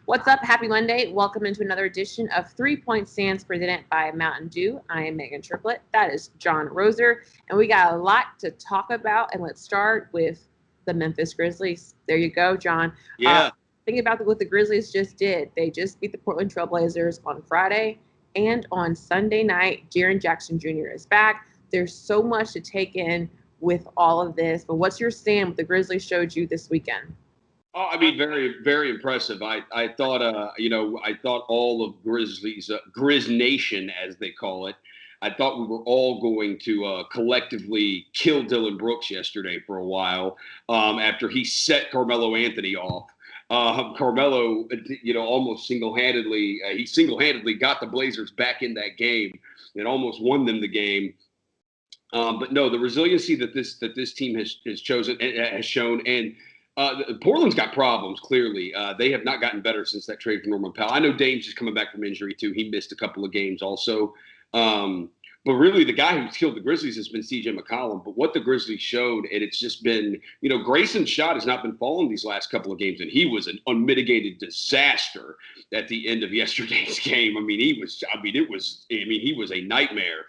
What's up? Happy Monday. Welcome into another edition of 3 Point Stands presented by MTN Dew. I am Meghan Triplett. That is John Roser. And we got a lot to talk about. And let's start with the Memphis Grizzlies. There you go, John. Yeah. Think about what the Grizzlies just did. They just beat the Portland Trailblazers on Friday. And on Sunday night, Jaren Jackson Jr. is back. There's so much to take in with all of this. But what's your stand what the Grizzlies showed you this weekend? Oh, I mean, very, very impressive. I thought, I thought all of Grizzlies, Grizz Nation, as they call it, I thought we were all going to collectively kill Dylan Brooks yesterday for a while after he set Carmelo Anthony off. Carmelo, almost single-handedly, he single-handedly got the Blazers back in that game and almost won them the game. But no, the resiliency that this team has shown, and Portland's got problems, clearly. They have not gotten better since that trade for Norman Powell. I know Dame's just coming back from injury, too. He missed a couple of games also. But really, the guy who's killed the Grizzlies has been C.J. McCollum. But what the Grizzlies showed, and it's just been, Grayson's shot has not been falling these last couple of games, and he was an unmitigated disaster at the end of yesterday's game. He was a nightmare.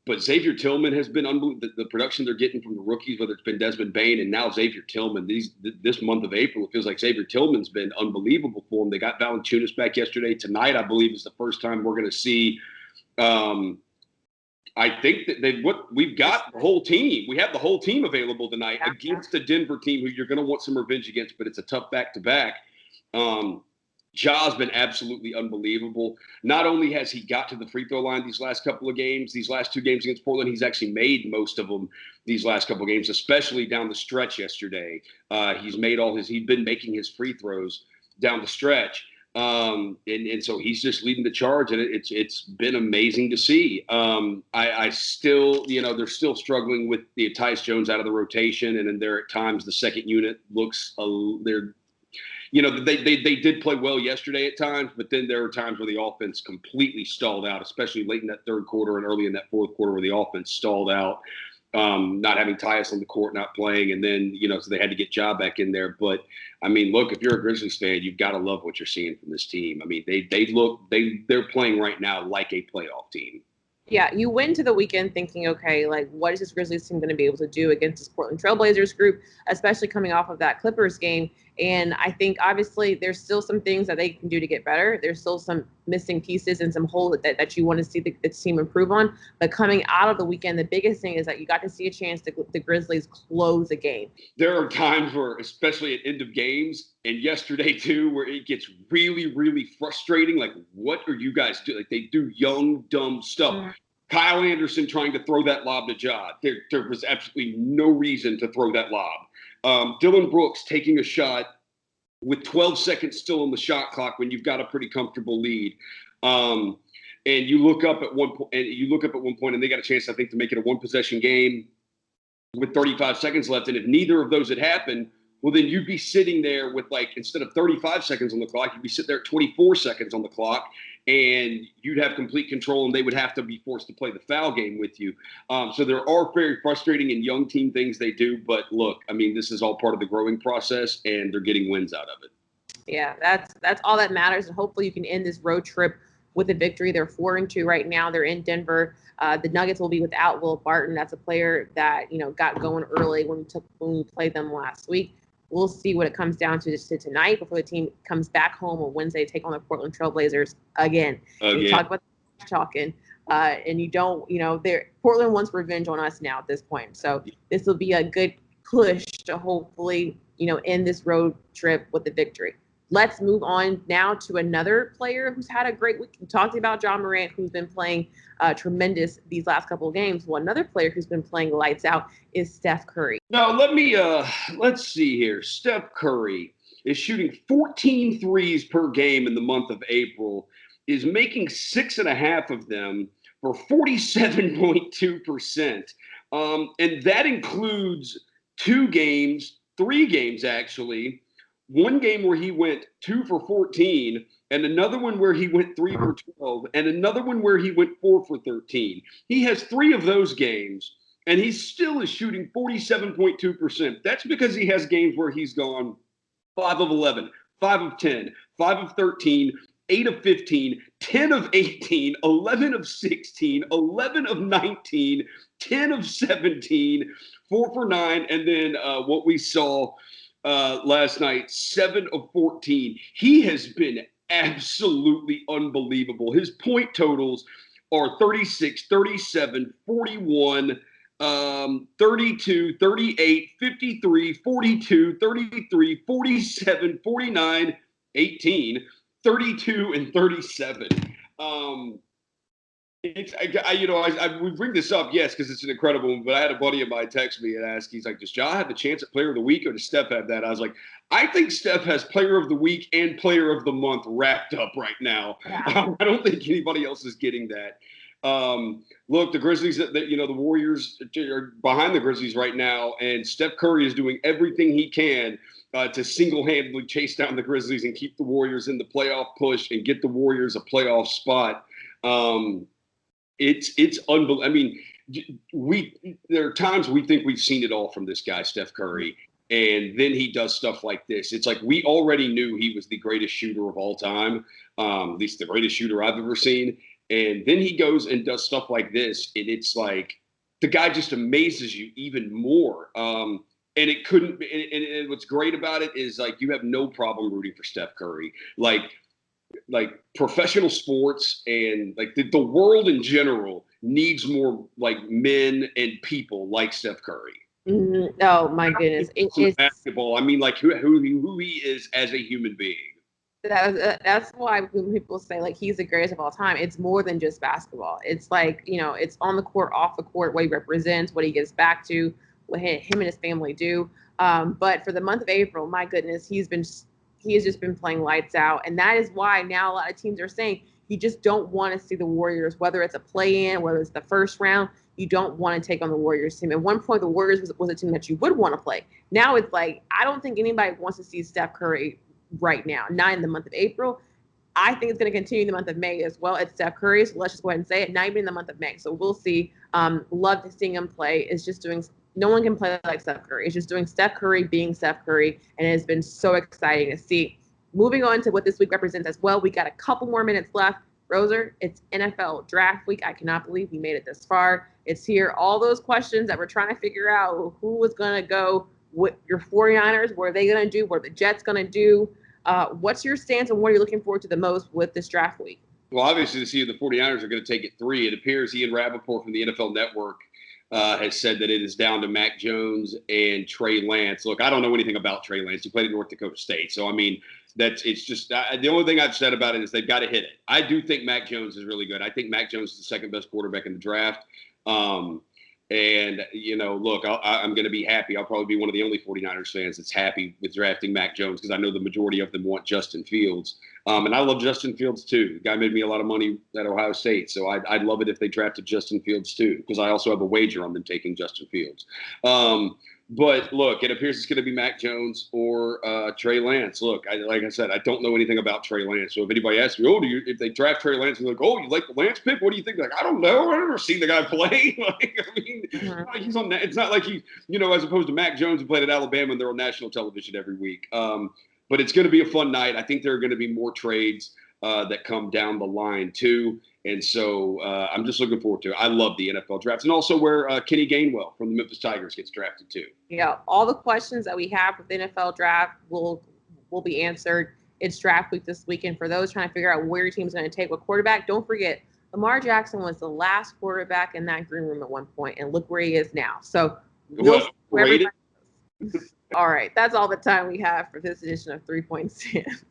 But Xavier Tillman has been unbelievable. The production they're getting from the rookies, whether it's been Desmond Bane and now Xavier Tillman, this month of April, it feels like Xavier Tillman's been unbelievable for them. They got Valanciunas back yesterday. Tonight, I believe, is the first time we're going to see. I think that we've got the whole team. We have the whole team available tonight against the Denver team who you're going to want some revenge against, but it's a tough back-to-back. Ja's been absolutely unbelievable. Not only has he got to the free throw line these last couple of games, these last two games against Portland, he's actually made most of them these last couple of games, especially down the stretch yesterday. He's been making his free throws down the stretch. And so he's just leading the charge, and it's been amazing to see. I still, they're still struggling with the Tyus Jones out of the rotation, and then there at times the second unit looks they did play well yesterday at times, but then there were times where the offense completely stalled out, especially late in that third quarter and early in that fourth quarter where the offense stalled out, not having Tyus on the court, not playing, and then, so they had to get Ja back in there. But, look, if you're a Grizzlies fan, you've got to love what you're seeing from this team. They're playing right now like a playoff team. Yeah, you went into the weekend thinking, okay, what is this Grizzlies team going to be able to do against this Portland Trailblazers group, especially coming off of that Clippers game? And I think, obviously, there's still some things that they can do to get better. There's still some missing pieces and some holes that you want to see the team improve on. But coming out of the weekend, the biggest thing is that you got to see a chance to the Grizzlies close a game. There are times where, especially at end of games, and yesterday too, where it gets really, really frustrating. Like, what are you guys doing? Like, they do young, dumb stuff. Mm-hmm. Kyle Anderson trying to throw that lob to Ja. There was absolutely no reason to throw that lob. Dylan Brooks taking a shot with 12 seconds still on the shot clock when you've got a pretty comfortable lead. And you look up at one point, and they got a chance, I think, to make it a one-possession game with 35 seconds left. And if neither of those had happened, well, then you'd be sitting there with, instead of 35 seconds on the clock, you'd be sitting there at 24 seconds on the clock, and you'd have complete control, and they would have to be forced to play the foul game with you. So there are very frustrating and young team things they do. But, look, this is all part of the growing process, and they're getting wins out of it. Yeah, that's all that matters, and hopefully you can end this road trip with a victory. They're 4-2 right now. They're in Denver. The Nuggets will be without Will Barton. That's a player that, got going early when we played them last week. We'll see what it comes down to tonight before the team comes back home on Wednesday to take on the Portland Trailblazers again. You talk about talking, and you don't, Portland wants revenge on us now at this point. So this will be a good push to hopefully, end this road trip with the victory. Let's move on now to another player who's had a great week. We talked about John Morant, who's been playing tremendous these last couple of games. Well, another player who's been playing lights out is Steph Curry. Now, let's see here. Steph Curry is shooting 14 threes per game in the month of April, is making 6.5 of them for 47.2%. And that includes 3 games actually, one game where he went 2 for 14, and another one where he went 3 for 12, and another one where he went 4 for 13. He has 3 of those games, and he still is shooting 47.2%. That's because he has games where he's gone 5 of 11, 5 of 10, 5 of 13, 8 of 15, 10 of 18, 11 of 16, 11 of 19, 10 of 17, 4 for 9, and then what we saw last night, 7 of 14. He has been absolutely unbelievable. His point totals are 36, 37, 41, 32, 38, 53, 42, 33, 47, 49, 18, 32, and 37. We bring this up, yes, because it's an incredible one, but I had a buddy of mine text me and ask, he's like, does Ja have the chance at Player of the Week, or does Steph have that? I was like, I think Steph has Player of the Week and Player of the Month wrapped up right now. Yeah. I don't think anybody else is getting that. Look, the Grizzlies, the Warriors are behind the Grizzlies right now, and Steph Curry is doing everything he can to single-handedly chase down the Grizzlies and keep the Warriors in the playoff push and get the Warriors a playoff spot. It's unbelievable. I mean, there are times we think we've seen it all from this guy, Steph Curry, and then he does stuff like this. It's like we already knew he was the greatest shooter of all time, at least the greatest shooter I've ever seen. And then he goes and does stuff like this, and it's like the guy just amazes you even more. And it couldn't. And what's great about it is like you have no problem rooting for Steph Curry. Like professional sports and like the world in general needs more like men and people like Steph Curry. Mm-hmm. Oh my goodness, it's basketball. I mean, like who he is as a human being. That's why when people say like he's the greatest of all time, it's more than just basketball. It's like, it's on the court, off the court, what he represents, what he gives back to, what him and his family do. But for the month of April, my goodness, he has just been playing lights out. And that is why now a lot of teams are saying you just don't want to see the Warriors, whether it's a play-in, whether it's the first round, you don't want to take on the Warriors team. At one point, the Warriors was a team that you would want to play. Now it's like, I don't think anybody wants to see Steph Curry right now, not in the month of April. I think it's going to continue in the month of May as well. It's Steph Curry, so let's just go ahead and say it, not even in the month of May. So we'll see. Love to see him play. It's just doing – no one can play like Steph Curry. It's just doing Steph Curry being Steph Curry, and it has been so exciting to see. Moving on to what this week represents as well, we got a couple more minutes left. Roser, it's NFL Draft Week. I cannot believe we made it this far. It's here. All those questions that we're trying to figure out, who was going to go with your 49ers, what are they going to do, what are the Jets going to do? What's your stance and what are you looking forward to the most with this draft week? Well, obviously, to see the 49ers are going to take it 3. It appears Ian Rappaport from the NFL Network has said that it is down to Mac Jones and Trey Lance. Look, I don't know anything about Trey Lance. He played at North Dakota State. So, I mean, it's just the only thing I've said about it is they've got to hit it. I do think Mac Jones is really good. I think Mac Jones is the second best quarterback in the draft. And, look, I'm going to be happy. I'll probably be one of the only 49ers fans that's happy with drafting Mac Jones because I know the majority of them want Justin Fields. And I love Justin Fields, too. The guy made me a lot of money at Ohio State. So I'd love it if they drafted Justin Fields, too, because I also have a wager on them taking Justin Fields. But, look, it appears it's going to be Mac Jones or Trey Lance. Look, like I said, I don't know anything about Trey Lance. So if anybody asks me, if they draft Trey Lance, they're like, oh, you like the Lance pick? What do you think? Like, I don't know. I've never seen the guy play. He's on that. It's not like he, as opposed to Mac Jones who played at Alabama and they're on national television every week. But it's going to be a fun night. I think there are going to be more trades that come down the line, too. And so I'm just looking forward to it. I love the NFL drafts. And also where Kenny Gainwell from the Memphis Tigers gets drafted, too. Yeah, all the questions that we have with the NFL draft will be answered. It's draft week this weekend. For those trying to figure out where your team is going to take what quarterback, don't forget, Lamar Jackson was the last quarterback in that green room at one point, and look where he is now. So all right, that's all the time we have for this edition of 3 Point Stance.